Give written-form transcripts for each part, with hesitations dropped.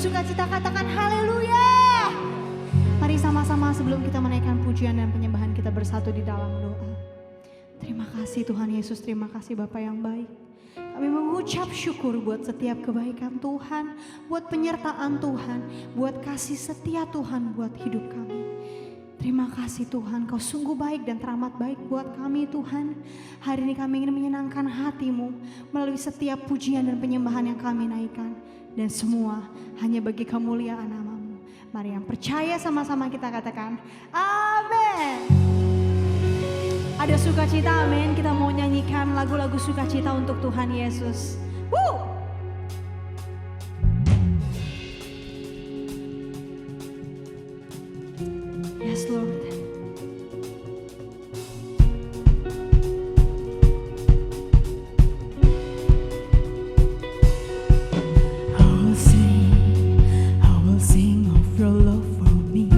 bersukacita katakan haleluya. Mari sama-sama sebelum kita menaikkan pujian dan penyembahan kita bersatu di dalam doa. Terima kasih Tuhan Yesus, terima kasih Bapa yang baik. Kami mengucap syukur buat setiap kebaikan Tuhan, buat penyertaan Tuhan, buat kasih setia Tuhan buat hidup kami. Terima kasih Tuhan, Kau sungguh baik dan teramat baik buat kami Tuhan. Hari ini kami ingin menyenangkan hati-Mu melalui setiap pujian dan penyembahan yang kami naikkan. Dan semua hanya bagi kemuliaan nama-Mu. Mari yang percaya sama-sama kita katakan amin. Ada sukacita, amin. Kita mau nyanyikan lagu-lagu sukacita untuk Tuhan Yesus. Yes Lord. I will sing of your love for me.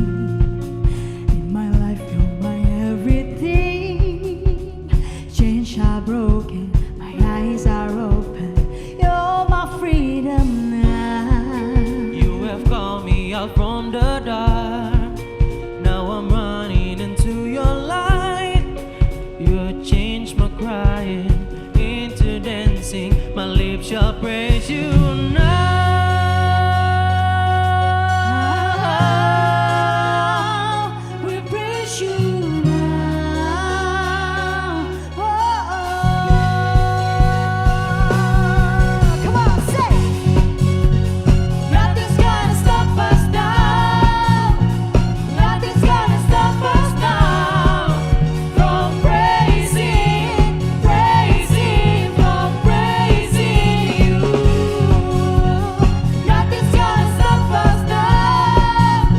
In my life you're my everything. Chains are broken, my eyes are open. You're my freedom now. You have called me out from the dark. Now I'm running into your light. You changed my crying into dancing. My lips shall praise you now. We praise you now. Come on, say. Nothing's gonna stop us now. Nothing's gonna stop us now from praising, from praising you. Nothing's gonna stop us now.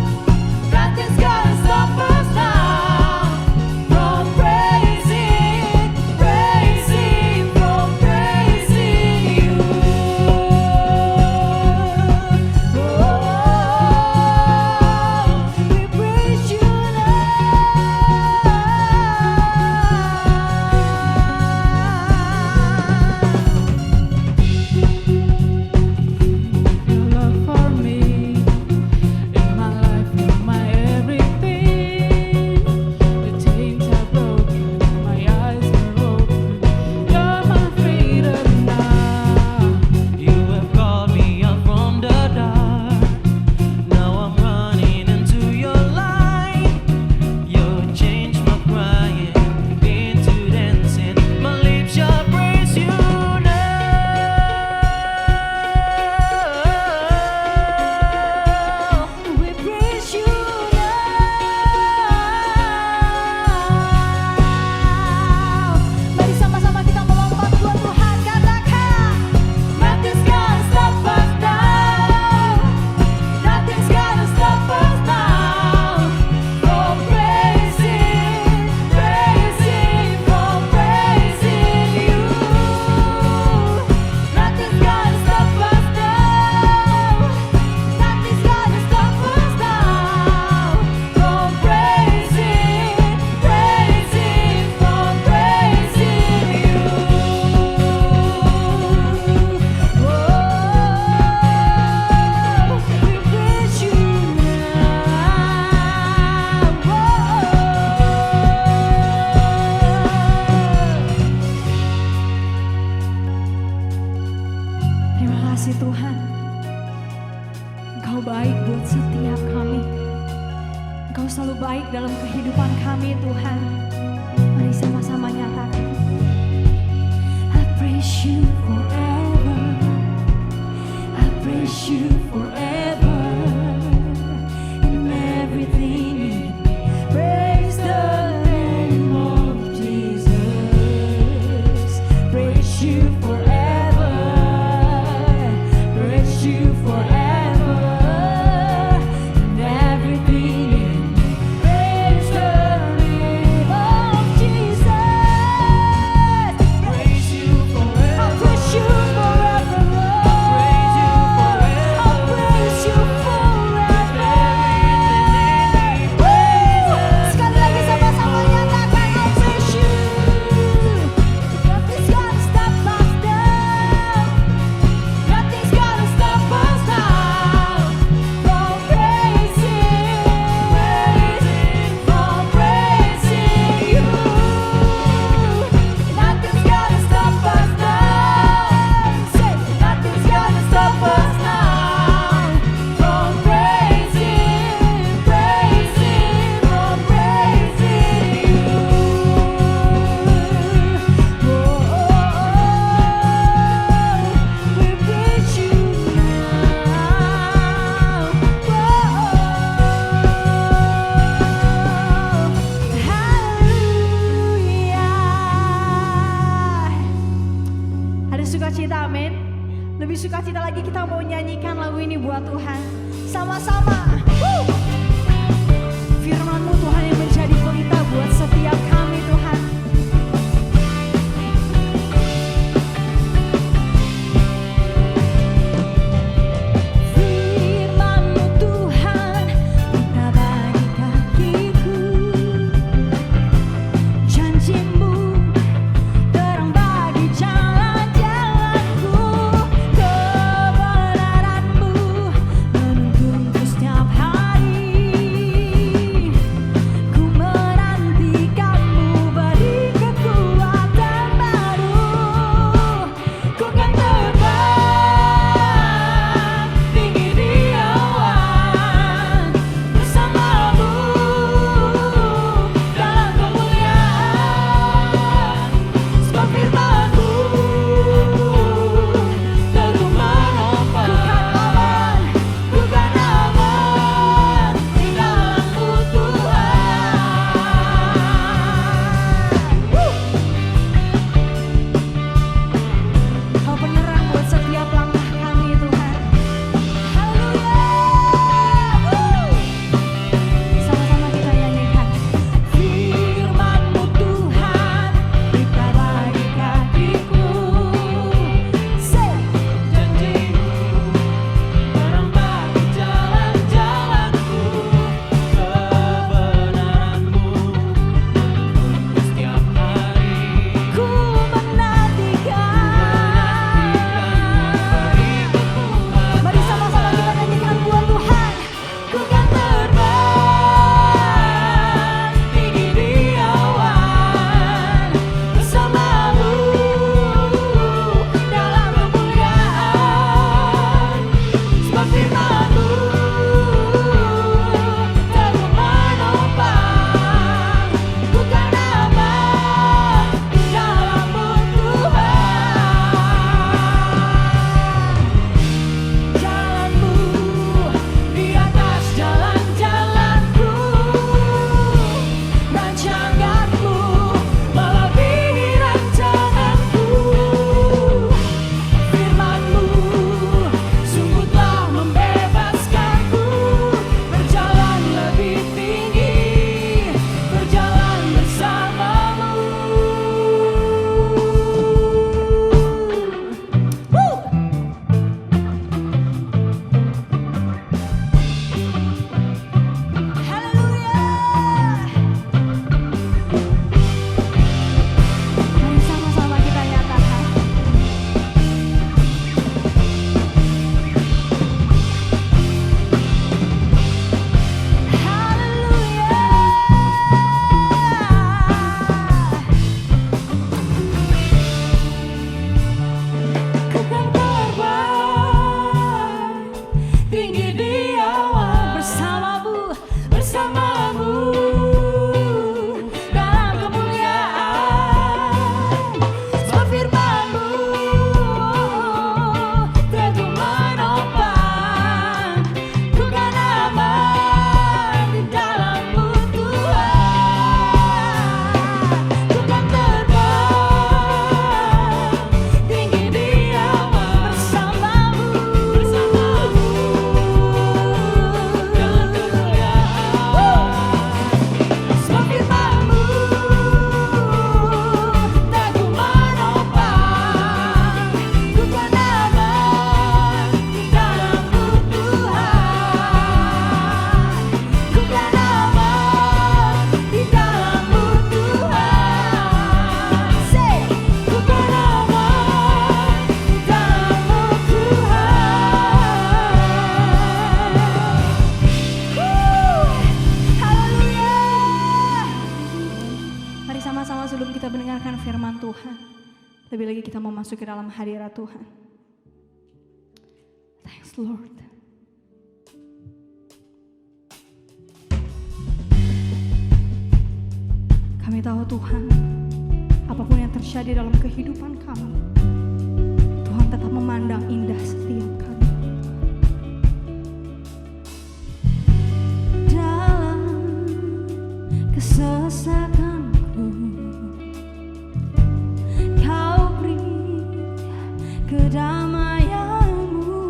Nothing's gonna stop us now from praising, from praising you. We praise you Your love for me, in my life you're my everything. The chains are broken, my eyes are open. You're my freedom now. You have called me out from the dark. Now I'm running into your light. You changed my crying into dancing. My lips shall praise you now. We praise you now. Mari sama-sama kita melompat buat Tuhan, katakan nothing's gonna stop us now. Nothing's gonna stop us now from praising, from praising you. Nothing's gonna stop us now. Nothing's gonna stop us now from praising, from praising you. We praise you Terima kasih Tuhan. Engkau baik buat setiap kami. Engkau selalu baik dalam kehidupan kami Tuhan. Mari sama-sama nyatakan. I praise you forever. I praise you forever. In everything in me, praise the name of Jesus. Praise you forever. Praise you forever. In everything in me, praise the name of Jesus. Praise you forever. I praise you forever, Lord. Praise you forever. I praise Tuhan. Sama-sama. Firman-Mu Tuhan yang menjadi pelita buat setiap kami Tuhan. Firman-Mu Tuhan, pelita bagi kakiku. Janji-Mu terang bagi jalan-jalanku. Kebenaran-Mu menuntunku setiap hari. Ku menantikan-Mu beri kekuatan baru. Ku kan terbang tinggi di awan bersama-Mu dalam kemuliaan. Sebab firman-Mu teguh menopang. Ku kan aman di dalam-Mu Tuhan. Kau penerang buat setiap langkah kami Tuhan. Haleluya. Sama-sama kita nyanyikan. Firman-Mu Tuhan, pelita bagi kakiku. Say. Janji-Mu terang bagi jalan-jalanku. Kebenaran-Mu menuntunku setiap hari. Ku menantikan. Mari sama-sama kita nyanyikan buat Tuhan. Ku kan terbang tinggi di awan bersama-Mu dalam kemuliaan. Sebab firman-Mu teguh menopang. Ku kan aman di dalam-Mu Tuhan. Jalan-Mu di atas jalan-jalanku. Rancangan-Mu melebihi rancanganku. Firman-Mu sungguh telah membebaskanku. Berjalan lebih tinggi, berjalan bersama-Mu. Haleluya. Mari sama-sama kita nyatakan. Haleluya. Ku kan terbang tinggi di awan bersama-Mu dalam kemuliaan. Sebab firman-Mu teguh menopang. Ku kan aman di dalam-Mu Tuhan. Ku kan terbang tinggi di awan bersama-Mu dalam kemuliaan. Sebab firman-Mu teguh menopang. Ku kan aman di dalam-Mu Tuhan. Ku kan aman di dalam-Mu Tuhan. Say. Ku kan aman di dalam-Mu Tuhan. Haleluya. Mari sama-sama sebelum kita mendengarkan firman Tuhan, lebih lagi kita mau masuk ke dalam hadirat Tuhan. Thanks Lord. Kami tahu Tuhan, apapun yang terjadi dalam kehidupan kami, Tuhan tetap memandang indah setiap kami. Dalam kesesakanku, Kau beri kedamaian-Mu.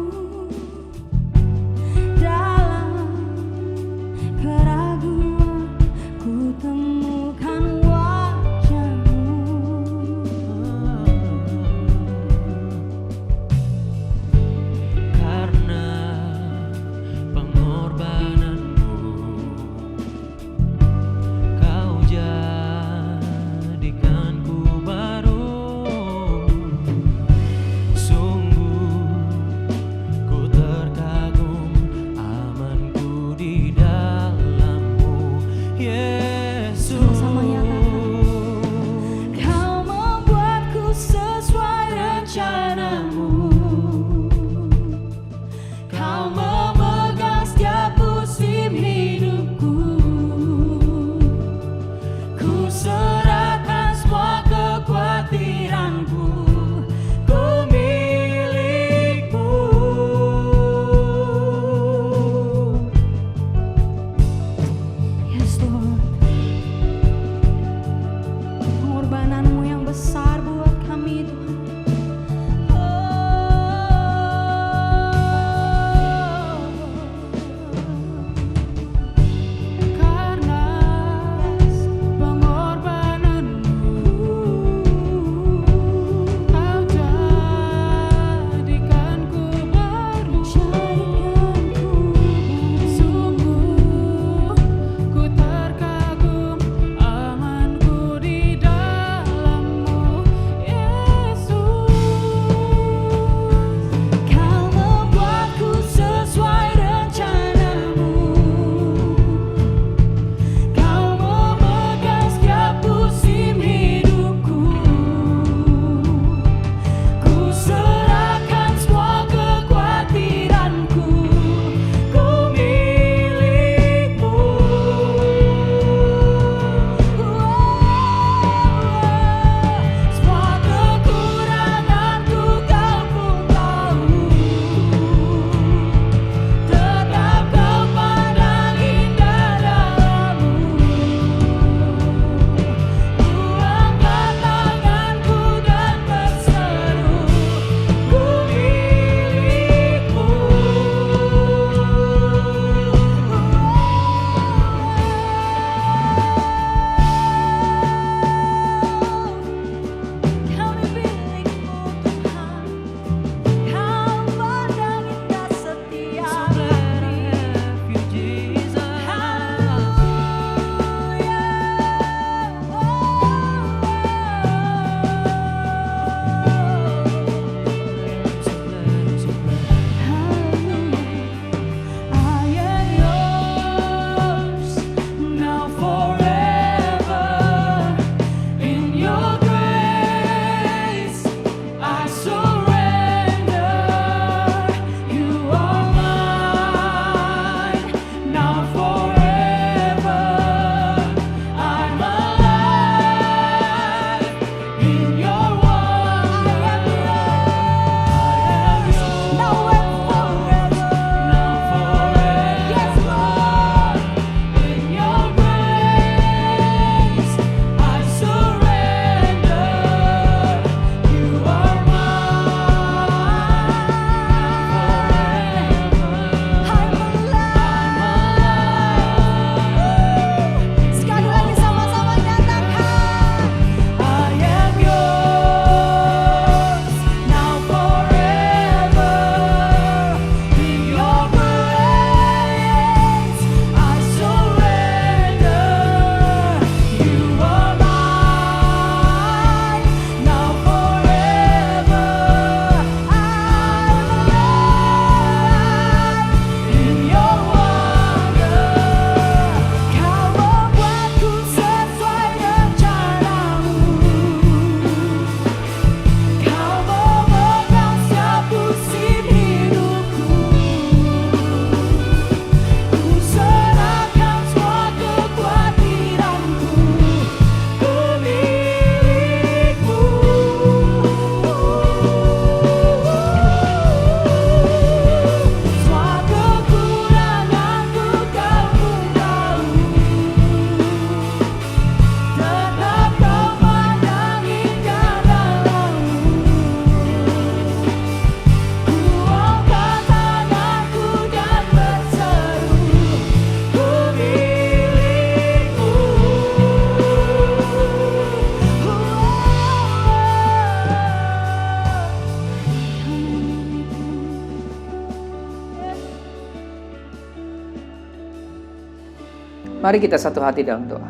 Mari kita satu hati dalam doa.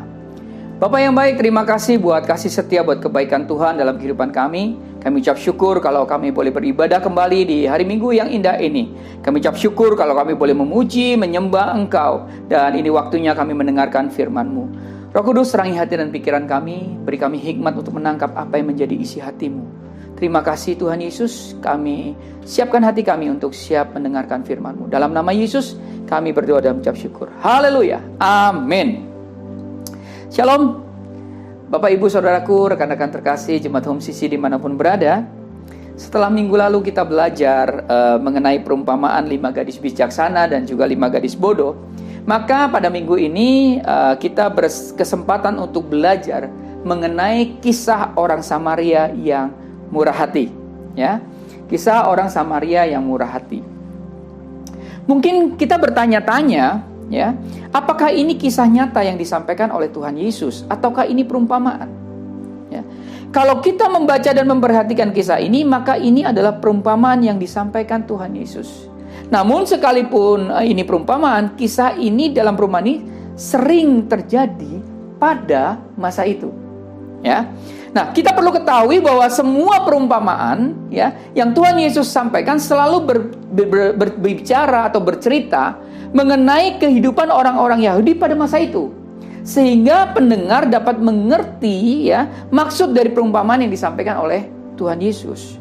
Bapak yang baik, terima kasih buat kasih setia, buat kebaikan Tuhan dalam kehidupan kami. Kami ucap syukur kalau kami boleh beribadah kembali di hari Minggu yang indah ini. Kami ucap syukur kalau kami boleh memuji, menyembah Engkau. Dan ini waktunya kami mendengarkan firman-Mu. Roh Kudus, terangi hati dan pikiran kami. Beri kami hikmat untuk menangkap apa yang menjadi isi hati-Mu. Terima kasih Tuhan Yesus. Kami siapkan hati kami untuk siap mendengarkan firman-Mu. Dalam nama Yesus kami berdoa dan ucap syukur. Haleluya. Amin. Shalom. Bapak, Ibu, Saudaraku, rekan-rekan terkasih Jemaat Home CC dimanapun berada. Setelah minggu lalu kita belajar mengenai perumpamaan 5 gadis bijaksana dan juga 5 gadis bodoh, maka pada minggu ini kita berkesempatan untuk belajar mengenai kisah orang Samaria yang murah hati. Ya, kisah orang Samaria yang murah hati. Mungkin kita bertanya-tanya, ya, apakah ini kisah nyata yang disampaikan oleh Tuhan Yesus ataukah ini perumpamaan? Ya. Kalau kita membaca dan memperhatikan kisah ini, maka ini adalah perumpamaan yang disampaikan Tuhan Yesus. Namun sekalipun ini perumpamaan, kisah ini dalam perumpamaan ini sering terjadi pada masa itu. Ya. Nah, kita perlu ketahui bahwa semua perumpamaan, ya, yang Tuhan Yesus sampaikan selalu berbicara atau bercerita mengenai kehidupan orang-orang Yahudi pada masa itu, sehingga pendengar dapat mengerti, ya, maksud dari perumpamaan yang disampaikan oleh Tuhan Yesus.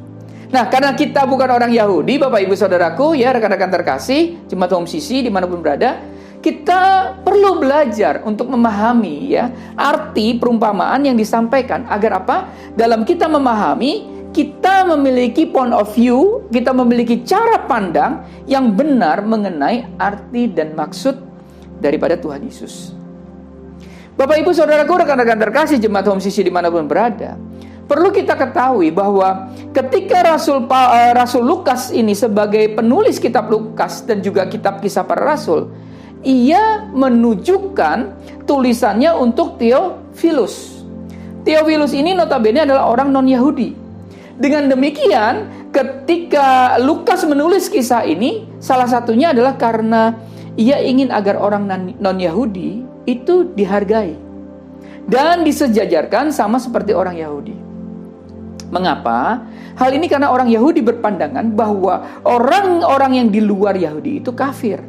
Nah, karena kita bukan orang Yahudi, Bapak Ibu Saudaraku, ya, rekan-rekan terkasih Jemaat Home CC dimanapun berada, kita perlu belajar untuk memahami, ya, arti perumpamaan yang disampaikan. Agar apa? Dalam kita memahami, kita memiliki point of view, kita memiliki cara pandang yang benar mengenai arti dan maksud daripada Tuhan Yesus. Bapak, Ibu, Saudaraku, rekan-rekan terkasih Jemaat Home CC dimanapun berada, perlu kita ketahui bahwa ketika Rasul Lukas ini sebagai penulis kitab Lukas dan juga kitab Kisah Para Rasul, ia menunjukkan tulisannya untuk Theophilus. Theophilus ini notabene adalah orang non-Yahudi. Dengan demikian, ketika Lukas menulis kisah ini, salah satunya adalah karena ia ingin agar orang non-Yahudi itu dihargai dan disejajarkan sama seperti orang Yahudi. Mengapa? Hal ini karena orang Yahudi berpandangan bahwa orang-orang yang di luar Yahudi itu kafir,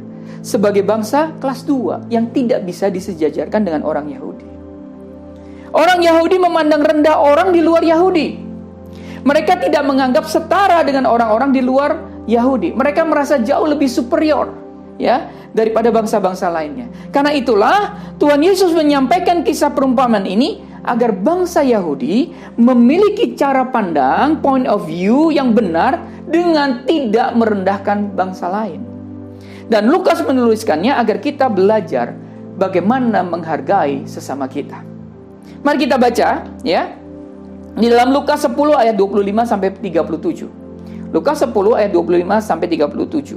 sebagai bangsa kelas 2 yang tidak bisa disejajarkan dengan orang Yahudi. Orang Yahudi memandang rendah orang di luar Yahudi. Mereka tidak menganggap setara dengan orang-orang di luar Yahudi. Mereka merasa jauh lebih superior, ya, daripada bangsa-bangsa lainnya. Karena itulah Tuhan Yesus menyampaikan kisah perumpamaan ini agar bangsa Yahudi memiliki cara pandang, point of view yang benar dengan tidak merendahkan bangsa lain. Dan Lukas menuliskannya agar kita belajar bagaimana menghargai sesama kita. Mari kita baca, ya, di dalam Lukas 10 ayat 25 sampai 37. Lukas 10 ayat 25 sampai 37.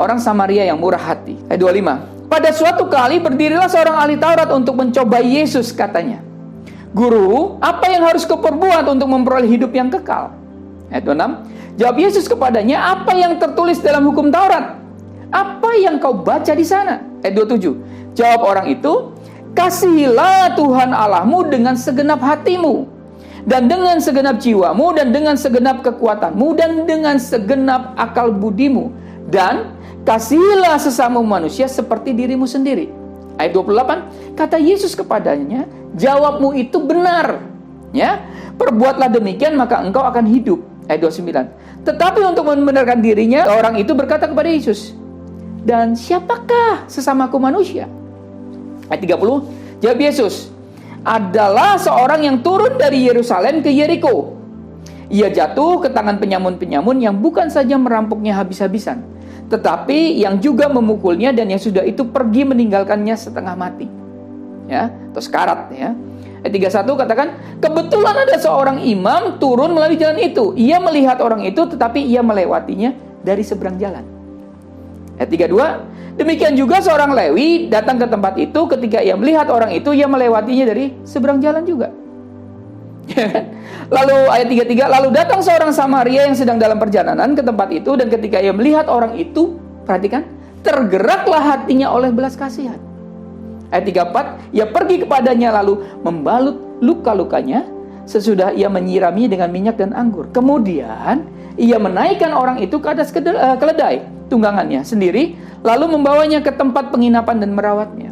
Orang Samaria yang murah hati. Ayat 25. Pada suatu kali berdirilah seorang ahli Taurat untuk mencobai Yesus, katanya, "Guru, apa yang harus kuperbuat untuk memperoleh hidup yang kekal?" Ayat 26. Jawab Yesus kepadanya, "Apa yang tertulis dalam hukum Taurat? Apa yang kau baca di sana?" Ayat 27. Jawab orang itu, "Kasihilah Tuhan Allahmu dengan segenap hatimu, dan dengan segenap jiwamu, dan dengan segenap kekuatanmu, dan dengan segenap akal budimu, dan kasihilah sesama manusia seperti dirimu sendiri." Ayat 28. Kata Yesus kepadanya, "Jawabmu itu benar. Ya, perbuatlah demikian maka engkau akan hidup." Ayat 29. Tetapi untuk membenarkan dirinya, orang itu berkata kepada Yesus, "Dan siapakah sesamaku manusia?" Ayat 30. Jawab Yesus, "Adalah seorang yang turun dari Yerusalem ke Yeriko. Ia jatuh ke tangan penyamun-penyamun yang bukan saja merampoknya habis-habisan, tetapi yang juga memukulnya, dan yang sudah itu pergi meninggalkannya setengah mati." Ya, atau sekarat, ya. Ayat 31 katakan, "Kebetulan ada seorang imam turun melalui jalan itu. Ia melihat orang itu, tetapi ia melewatinya dari seberang jalan." Ayat 32, "Demikian juga seorang Lewi datang ke tempat itu. Ketika ia melihat orang itu, ia melewatinya dari seberang jalan juga." Lalu ayat 33, "Lalu datang seorang Samaria yang sedang dalam perjalanan ke tempat itu, dan ketika ia melihat orang itu," perhatikan, "tergeraklah hatinya oleh belas kasihan." Ayat 34, ia pergi kepadanya lalu membalut luka-lukanya. Sesudah ia menyirami dengan minyak dan anggur. Kemudian ia menaikkan orang itu ke atas keledai tunggangannya sendiri, lalu membawanya ke tempat penginapan dan merawatnya.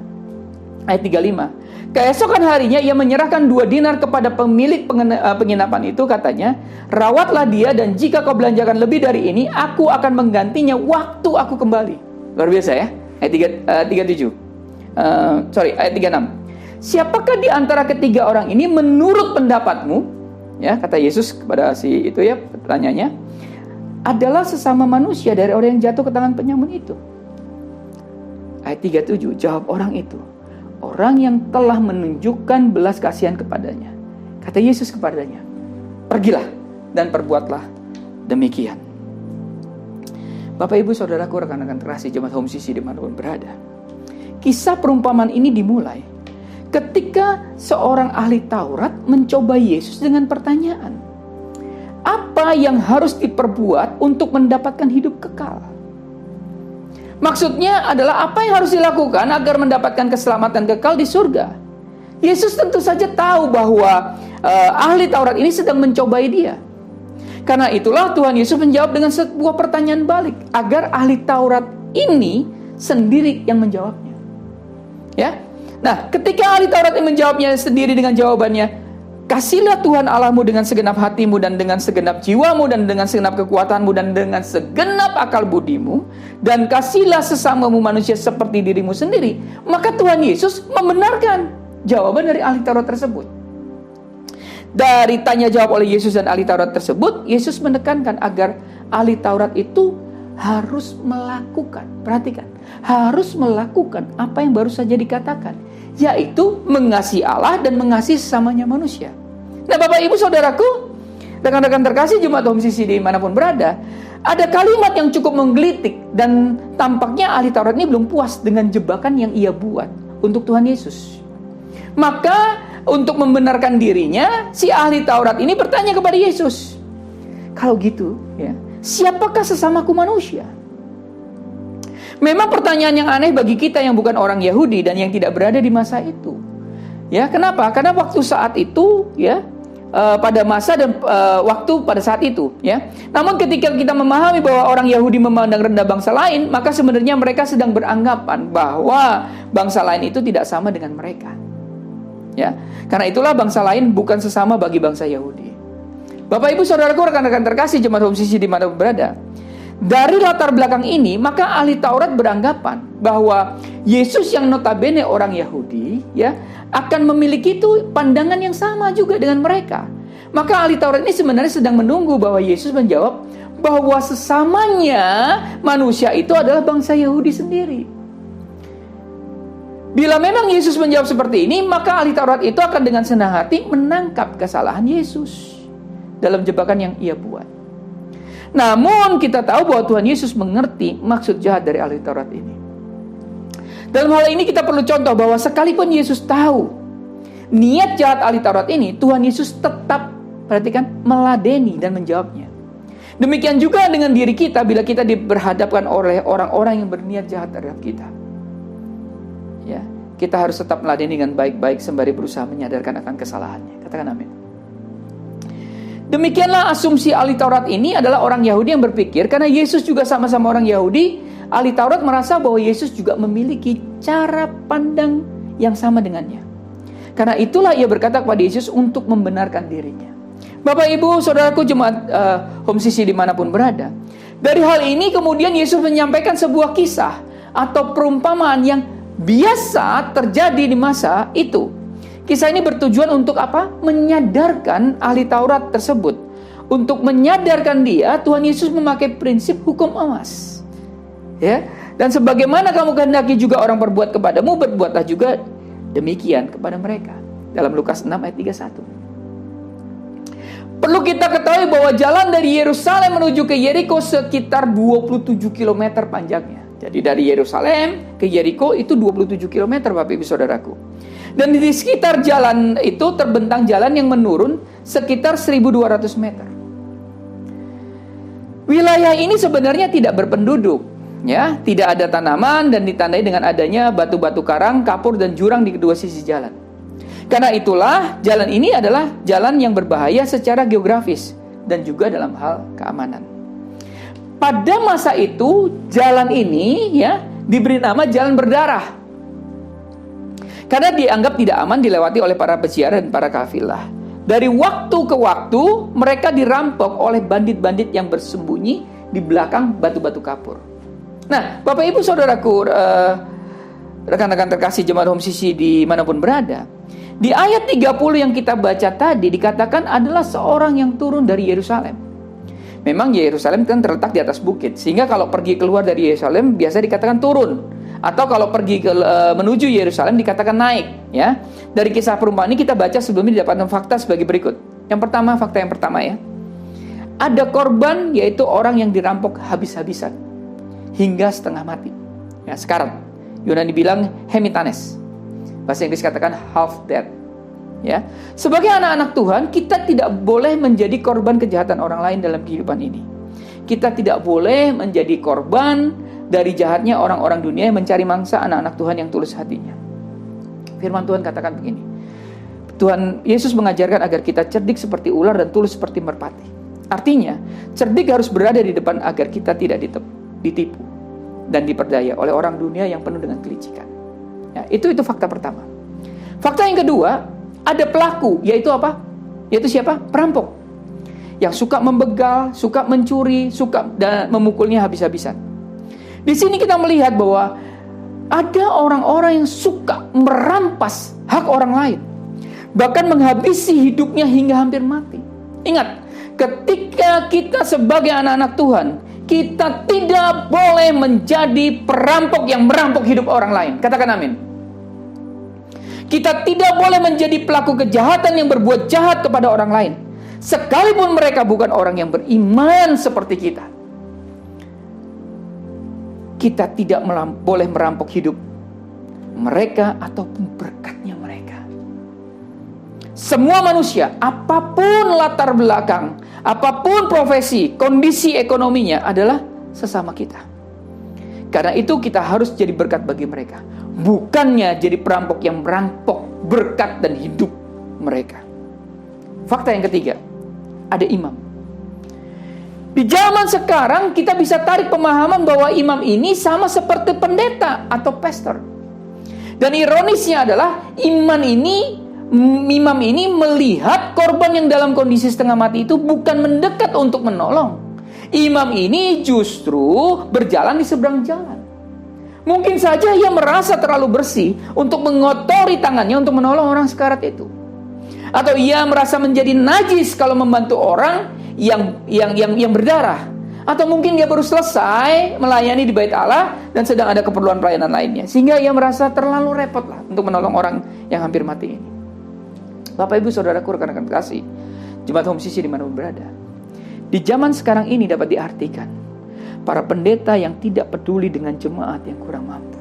Ayat 35, keesokan harinya ia menyerahkan 2 dinar kepada pemilik penginapan itu, katanya, rawatlah dia dan jika kau belanjakan lebih dari ini, aku akan menggantinya waktu aku kembali. Luar biasa ya. Ayat 37. Ayat 36. Siapakah di antara ketiga orang ini menurut pendapatmu? Ya, kata Yesus kepada si itu ya, pertanyaannya, adalah sesama manusia dari orang yang jatuh ke tangan penyamun itu. Ayat 37, jawab orang itu, orang yang telah menunjukkan belas kasihan kepadanya. Kata Yesus kepadanya, pergilah dan perbuatlah demikian. Bapak, Ibu, Saudaraku, rekan-rekan terkasih jemaat Home CC dimanapun berada. Kisah perumpamaan ini dimulai ketika seorang ahli Taurat mencoba Yesus dengan pertanyaan, apa yang harus diperbuat untuk mendapatkan hidup kekal? Maksudnya adalah apa yang harus dilakukan agar mendapatkan keselamatan kekal di surga. Yesus tentu saja tahu bahwa ahli Taurat ini sedang mencobai dia. Karena itulah Tuhan Yesus menjawab dengan sebuah pertanyaan balik, agar ahli Taurat ini sendiri yang menjawabnya. Ya. Nah, ketika ahli Taurat ini menjawabnya sendiri dengan jawabannya, kasihlah Tuhan Allahmu dengan segenap hatimu dan dengan segenap jiwamu dan dengan segenap kekuatanmu dan dengan segenap akal budimu, dan kasihlah sesamamu manusia seperti dirimu sendiri. Maka Tuhan Yesus membenarkan jawaban dari ahli Taurat tersebut. Dari tanya jawab oleh Yesus dan ahli Taurat tersebut, Yesus menekankan agar ahli Taurat itu harus melakukan, perhatikan, harus melakukan apa yang baru saja dikatakan, yaitu mengasihi Allah dan mengasihi sesamanya manusia. Nah, Bapak, Ibu, Saudaraku, rekan-rekan terkasih jemaat Home CC dimanapun berada, ada kalimat yang cukup menggelitik dan tampaknya ahli Taurat ini belum puas dengan jebakan yang ia buat untuk Tuhan Yesus. Maka untuk membenarkan dirinya, si ahli Taurat ini bertanya kepada Yesus, kalau gitu, ya, siapakah sesamaku manusia? Memang pertanyaan yang aneh bagi kita yang bukan orang Yahudi dan yang tidak berada di masa itu. Ya, kenapa? Karena waktu saat itu, ya, pada masa dan waktu pada saat itu, ya. Namun ketika kita memahami bahwa orang Yahudi memandang rendah bangsa lain, maka sebenarnya mereka sedang beranggapan bahwa bangsa lain itu tidak sama dengan mereka. Ya, karena itulah bangsa lain bukan sesama bagi bangsa Yahudi. Bapak, Ibu, Saudaraku, rekan-rekan terkasih jemaat Home CC dimanapun berada, dari latar belakang ini, maka ahli Taurat beranggapan bahwa Yesus yang notabene orang Yahudi, ya, akan memiliki itu pandangan yang sama juga dengan mereka. Maka ahli Taurat ini sebenarnya sedang menunggu bahwa Yesus menjawab bahwa sesamanya manusia itu adalah bangsa Yahudi sendiri. Bila memang Yesus menjawab seperti ini, maka ahli Taurat itu akan dengan senang hati menangkap kesalahan Yesus dalam jebakan yang ia buat. Namun kita tahu bahwa Tuhan Yesus mengerti maksud jahat dari ahli Taurat ini. Dalam hal ini kita perlu contoh bahwa sekalipun Yesus tahu niat jahat ahli Taurat ini, Tuhan Yesus tetap, perhatikan, meladeni dan menjawabnya. Demikian juga dengan diri kita bila kita diberhadapkan oleh orang-orang yang berniat jahat terhadap kita. Ya, kita harus tetap meladeni dengan baik-baik sembari berusaha menyadarkan akan kesalahannya. Katakan amin. Demikianlah asumsi ahli Taurat ini adalah orang Yahudi yang berpikir, karena Yesus juga sama-sama orang Yahudi, ahli Taurat merasa bahwa Yesus juga memiliki cara pandang yang sama dengannya. Karena itulah ia berkata kepada Yesus untuk membenarkan dirinya. Bapak, Ibu, Saudaraku, jemaat Home CC dimanapun berada, dari hal ini kemudian Yesus menyampaikan sebuah kisah atau perumpamaan yang biasa terjadi di masa itu. Kisah ini bertujuan untuk apa? Menyadarkan ahli Taurat tersebut. Untuk menyadarkan dia, Tuhan Yesus memakai prinsip hukum emas. Ya, dan sebagaimana kamu kehendaki juga orang berbuat kepadamu, berbuatlah juga demikian kepada mereka. Dalam Lukas 6 ayat 31. Perlu kita ketahui bahwa jalan dari Yerusalem menuju ke Yeriko sekitar 27 km panjangnya. Jadi dari Yerusalem ke Yeriko itu 27 km, Bapak, Ibu, Saudaraku. Dan di sekitar jalan itu terbentang jalan yang menurun sekitar 1.200 meter. Wilayah ini sebenarnya tidak berpenduduk, Ya, tidak ada tanaman dan ditandai dengan adanya batu-batu karang, kapur dan jurang di kedua sisi jalan. Karena itulah jalan ini adalah jalan yang berbahaya secara geografis dan juga dalam hal keamanan. Pada masa itu jalan ini ya diberi nama jalan berdarah. Karena dianggap tidak aman dilewati oleh para peziarah dan para kafilah. Dari waktu ke waktu mereka dirampok oleh bandit-bandit yang bersembunyi di belakang batu-batu kapur. Nah, Bapak Ibu Saudaraku, rekan-rekan terkasih jemaat Home Sisi dimanapun berada, di ayat 30 yang kita baca tadi dikatakan adalah seorang yang turun dari Yerusalem. Memang Yerusalem kan terletak di atas bukit, sehingga kalau pergi keluar dari Yerusalem biasa dikatakan turun. Atau kalau pergi menuju Yerusalem dikatakan naik, ya. Dari kisah perumpamaan ini kita baca sebelumnya didapatkan fakta sebagai berikut. Yang pertama, fakta yang pertama ya. Ada korban yaitu orang yang dirampok habis-habisan hingga setengah mati. Ya, sekarang Yunani bilang hemitanes. Bahasa Inggris katakan half dead. Ya. Sebagai anak-anak Tuhan, kita tidak boleh menjadi korban kejahatan orang lain dalam kehidupan ini. Kita tidak boleh menjadi korban dari jahatnya orang-orang dunia yang mencari mangsa anak-anak Tuhan yang tulus hatinya. Firman Tuhan katakan begini. Tuhan Yesus mengajarkan agar kita cerdik seperti ular dan tulus seperti merpati. Artinya, cerdik harus berada di depan agar kita tidak ditipu dan diperdaya oleh orang dunia yang penuh dengan kelicikan. Ya, itu fakta pertama. Fakta yang kedua, ada pelaku, yaitu apa? Yaitu siapa? Perampok. Yang suka membegal, suka mencuri, suka dan memukulnya habis-habisan. Di sini kita melihat bahwa ada orang-orang yang suka merampas hak orang lain, bahkan menghabisi hidupnya hingga hampir mati. Ingat, ketika kita sebagai anak-anak Tuhan, kita tidak boleh menjadi perampok yang merampok hidup orang lain. Katakan amin. Kita tidak boleh menjadi pelaku kejahatan yang berbuat jahat kepada orang lain, sekalipun mereka bukan orang yang beriman seperti kita. Kita tidak boleh merampok hidup mereka ataupun berkatnya mereka. Semua manusia, apapun latar belakang, apapun profesi, kondisi ekonominya adalah sesama kita. Karena itu kita harus jadi berkat bagi mereka. Bukannya jadi perampok yang merampok berkat dan hidup mereka. Fakta yang ketiga, ada imam. Di zaman sekarang kita bisa tarik pemahaman bahwa imam ini sama seperti pendeta atau pastor. Dan ironisnya adalah imam ini melihat korban yang dalam kondisi setengah mati itu bukan mendekat untuk menolong. Imam ini justru berjalan di seberang jalan. Mungkin saja ia merasa terlalu bersih untuk mengotori tangannya untuk menolong orang sekarat itu. Atau ia merasa menjadi najis kalau membantu orang yang berdarah. Atau mungkin dia baru selesai melayani di bait Allah dan sedang ada keperluan pelayanan lainnya, sehingga ia merasa terlalu repot lah untuk menolong orang yang hampir mati ini. Bapak Ibu Saudaraku, rekan-rekan kasih jemaat Home Sisi dimanapun berada, di zaman sekarang ini dapat diartikan para pendeta yang tidak peduli dengan jemaat yang kurang mampu.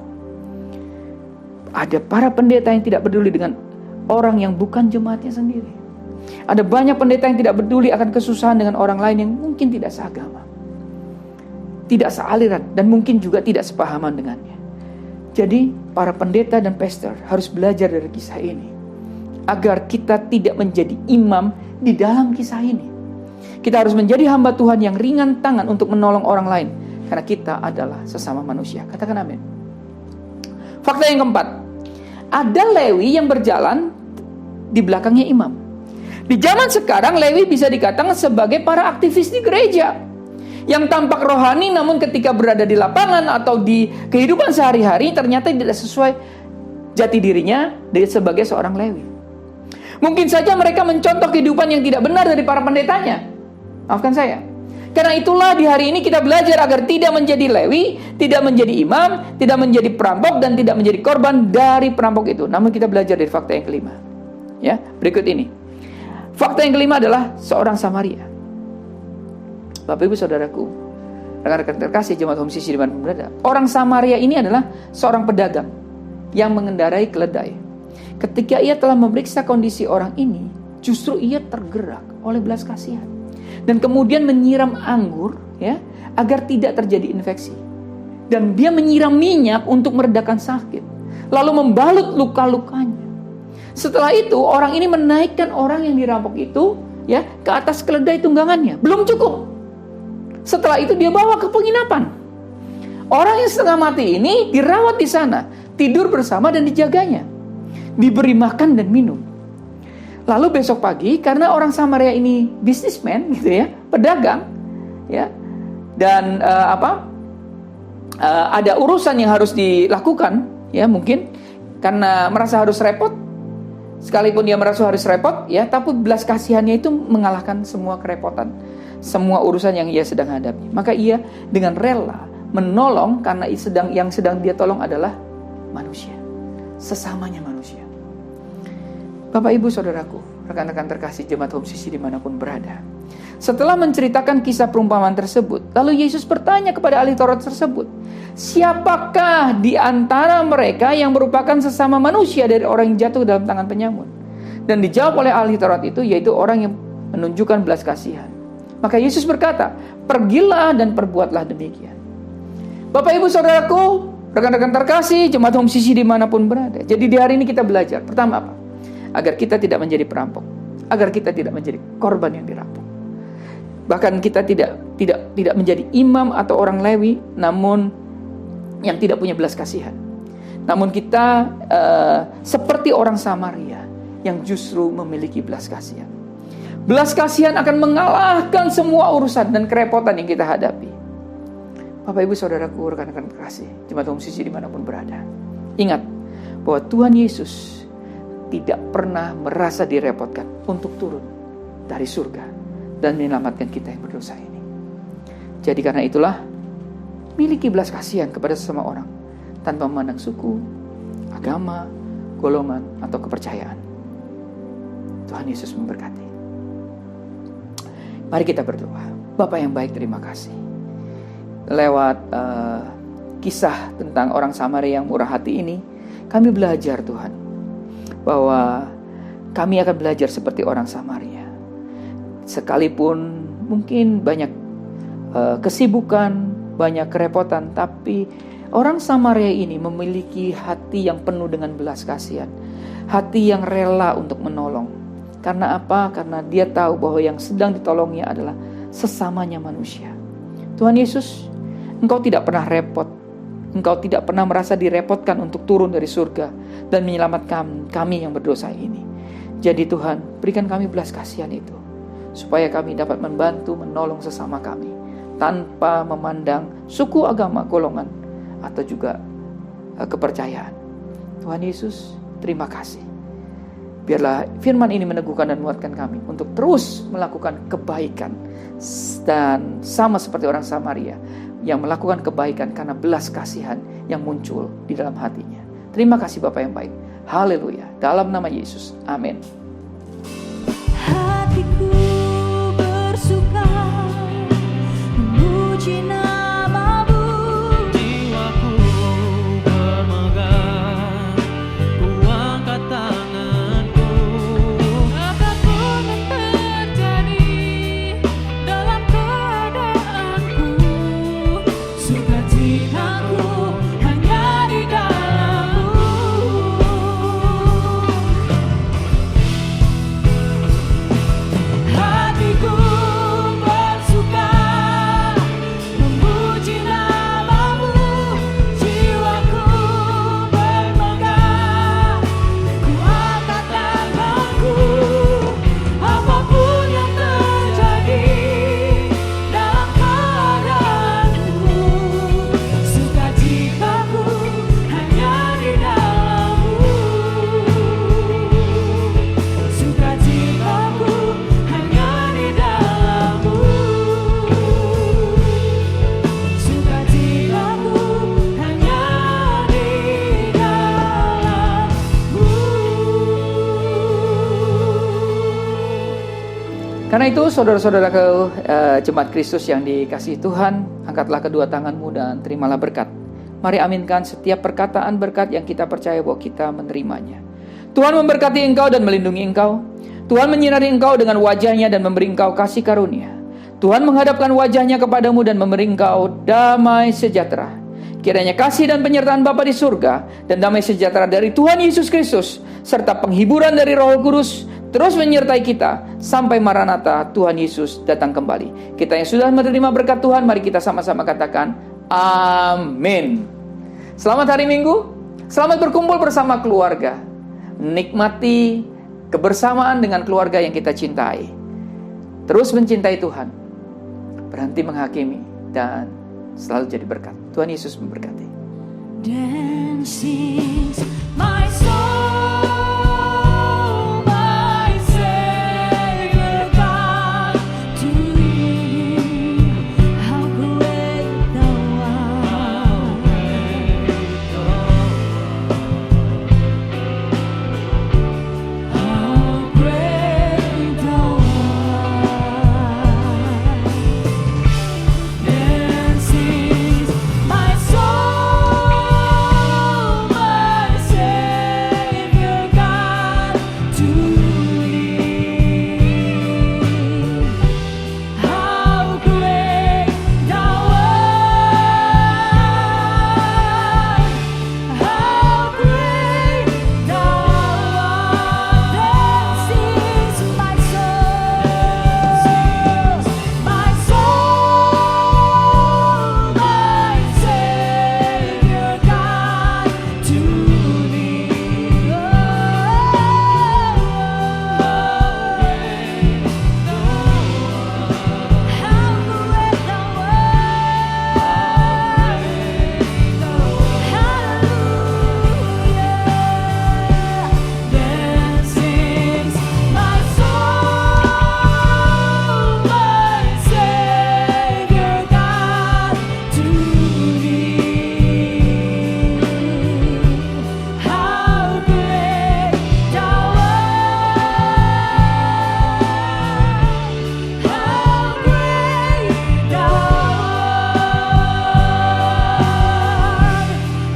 Ada para pendeta yang tidak peduli dengan orang yang bukan jemaatnya sendiri. Ada banyak pendeta yang tidak peduli akan kesusahan dengan orang lain yang mungkin tidak seagama, tidak sealiran, dan mungkin juga tidak sepahaman dengannya. Jadi para pendeta dan pastor harus belajar dari kisah ini, agar kita tidak menjadi imam di dalam kisah ini. Kita harus menjadi hamba Tuhan yang ringan tangan untuk menolong orang lain, karena kita adalah sesama manusia. Katakan amin. Fakta yang keempat, ada Lewi yang berjalan di belakangnya imam. Di zaman sekarang Lewi bisa dikatakan sebagai para aktivis di gereja yang tampak rohani, namun ketika berada di lapangan atau di kehidupan sehari-hari ternyata tidak sesuai jati dirinya sebagai seorang Lewi. Mungkin saja mereka mencontoh kehidupan yang tidak benar dari para pendetanya. Maafkan saya. Karena itulah di hari ini kita belajar agar tidak menjadi Lewi, tidak menjadi imam, tidak menjadi perampok, dan tidak menjadi korban dari perampok itu. Namun kita belajar dari fakta yang kelima. Ya, berikut ini. Fakta yang kelima adalah seorang Samaria. Bapak Ibu Saudaraku, rekan-rekan terkasih jemaat Home Sisi dimanapun berada, orang Samaria ini adalah seorang pedagang yang mengendarai keledai. Ketika ia telah memeriksa kondisi orang ini, justru ia tergerak oleh belas kasihan dan kemudian menyiram anggur, ya, agar tidak terjadi infeksi. Dan dia menyiram minyak untuk meredakan sakit, lalu membalut luka-lukanya. Setelah itu orang ini menaikkan orang yang dirampok itu ya ke atas keledai tunggangannya. Belum cukup. Setelah itu dia bawa ke penginapan. Orang yang setengah mati ini dirawat di sana, tidur bersama dan dijaganya, diberi makan dan minum. Lalu besok pagi, karena orang Samaria ini bisnismen gitu ya, pedagang ya, dan ada urusan yang harus dilakukan ya, mungkin karena merasa harus repot. Sekalipun dia merasa harus repot ya, tapi belas kasihannya itu mengalahkan semua kerepotan, semua urusan yang ia sedang hadapi. Maka ia dengan rela menolong, karena yang sedang dia tolong adalah manusia, sesamanya manusia. Bapak, Ibu, Saudaraku, rekan-rekan terkasih jemaat Home CC dimanapun berada. Setelah menceritakan kisah perumpamaan tersebut, lalu Yesus bertanya kepada ahli Taurat tersebut, siapakah di antara mereka yang merupakan sesama manusia dari orang yang jatuh dalam tangan penyamun? Dan dijawab oleh ahli Taurat itu, yaitu orang yang menunjukkan belas kasihan. Maka Yesus berkata, pergilah dan perbuatlah demikian. Bapak, Ibu, Saudaraku, rekan-rekan terkasih jemaat Home CC dimanapun berada. Jadi di hari ini kita belajar, pertama apa? Agar kita tidak menjadi perampok, agar kita tidak menjadi korban yang dirampok. Bahkan kita tidak menjadi imam atau orang Lewi, namun yang tidak punya belas kasihan. Namun kita seperti orang Samaria yang justru memiliki belas kasihan. Belas kasihan akan mengalahkan semua urusan dan kerepotan yang kita hadapi. Bapak, Ibu, Saudaraku, rekan-rekan terkasih jemaat Home CC dimanapun berada, ingat bahwa Tuhan Yesus tidak pernah merasa direpotkan untuk turun dari surga dan menyelamatkan kita yang berdosa ini. Jadi karena itulah, miliki belas kasihan kepada sesama orang tanpa memandang suku, agama, golongan, atau kepercayaan. Tuhan Yesus memberkati. Mari kita berdoa. Bapa yang baik, terima kasih. Lewat kisah tentang orang Samaria yang murah hati ini, kami belajar, Tuhan, bahwa kami akan belajar seperti orang Samaria. Sekalipun mungkin banyak kesibukan, banyak kerepotan, tapi orang Samaria ini memiliki hati yang penuh dengan belas kasihan, hati yang rela untuk menolong. Karena apa? Karena dia tahu bahwa yang sedang ditolongnya adalah sesamanya manusia. Tuhan Yesus, Engkau tidak pernah repot. Engkau tidak pernah merasa direpotkan untuk turun dari surga dan menyelamatkan kami yang berdosa ini. Jadi Tuhan, berikan kami belas kasihan itu, supaya kami dapat membantu menolong sesama kami, tanpa memandang suku, agama, golongan, atau juga kepercayaan. Tuhan Yesus, terima kasih. Biarlah firman ini meneguhkan dan menguatkan kami untuk terus melakukan kebaikan, dan sama seperti orang Samaria yang melakukan kebaikan karena belas kasihan yang muncul di dalam hatinya. Terima kasih Bapa yang baik. Haleluya. Dalam nama Yesus. Amin. Hatiku bersuka memuji nama-Mu. Jiwaku bermegah, ku angkat tanganku. Apapun yang terjadi dalam keadaanku, sukacitaku hanya di dalam-Mu. Hatiku bersuka memuji nama-Mu, jiwaku bermegah, ku angkat tanganku. Apapun yang terjadi dalam keadaanku, sukacitaku hanya di dalam-Mu. Sukacitaku hanya di dalam-Mu. Sukacitaku hanya di dalam-Mu. Karena itu saudara-saudaraku jemaat Kristus yang dikasihi Tuhan, angkatlah kedua tanganmu dan terimalah berkat. Mari aminkan setiap perkataan berkat yang kita percaya bahwa kita menerimanya. Tuhan memberkati engkau dan melindungi engkau. Tuhan menyinari engkau dengan wajahnya dan memberi engkau kasih karunia. Tuhan menghadapkan wajahnya kepadamu dan memberi engkau damai sejahtera. Kiranya kasih dan penyertaan Bapa di surga dan damai sejahtera dari Tuhan Yesus Kristus serta penghiburan dari Roh Kudus terus menyertai kita sampai Maranatha Tuhan Yesus datang kembali. Kita yang sudah menerima berkat Tuhan, mari kita sama-sama katakan amin. Selamat hari Minggu, selamat berkumpul bersama keluarga. Nikmati kebersamaan dengan keluarga yang kita cintai. Terus mencintai Tuhan, berhenti menghakimi, dan selalu jadi berkat. Tuhan Yesus memberkati. Then sings my soul, my Savior God, to Thee. How great Thou art! How great Thou art! Then sings my soul, my Savior God, to Thee. How great Thou art! How great Thou art! Then sings my soul, my Savior God, to Thee. How great Thou art! Hallelujah. Then sings my soul, my Savior God, to Thee. How great Thou art! How great Thou art!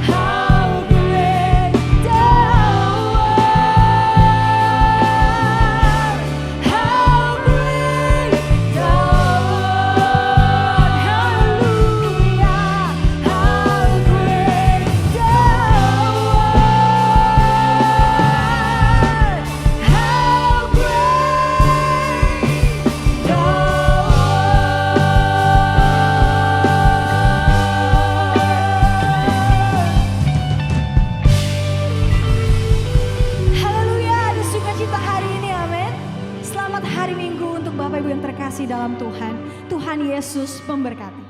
How great Thou art! How great Thou art! Hallelujah! How great Thou art! How great Thou art! Haleluya, ada sukacita hari ini, amin. Selamat hari Minggu untuk Bapak Ibu yang terkasih dalam Tuhan. Tuhan Yesus memberkati.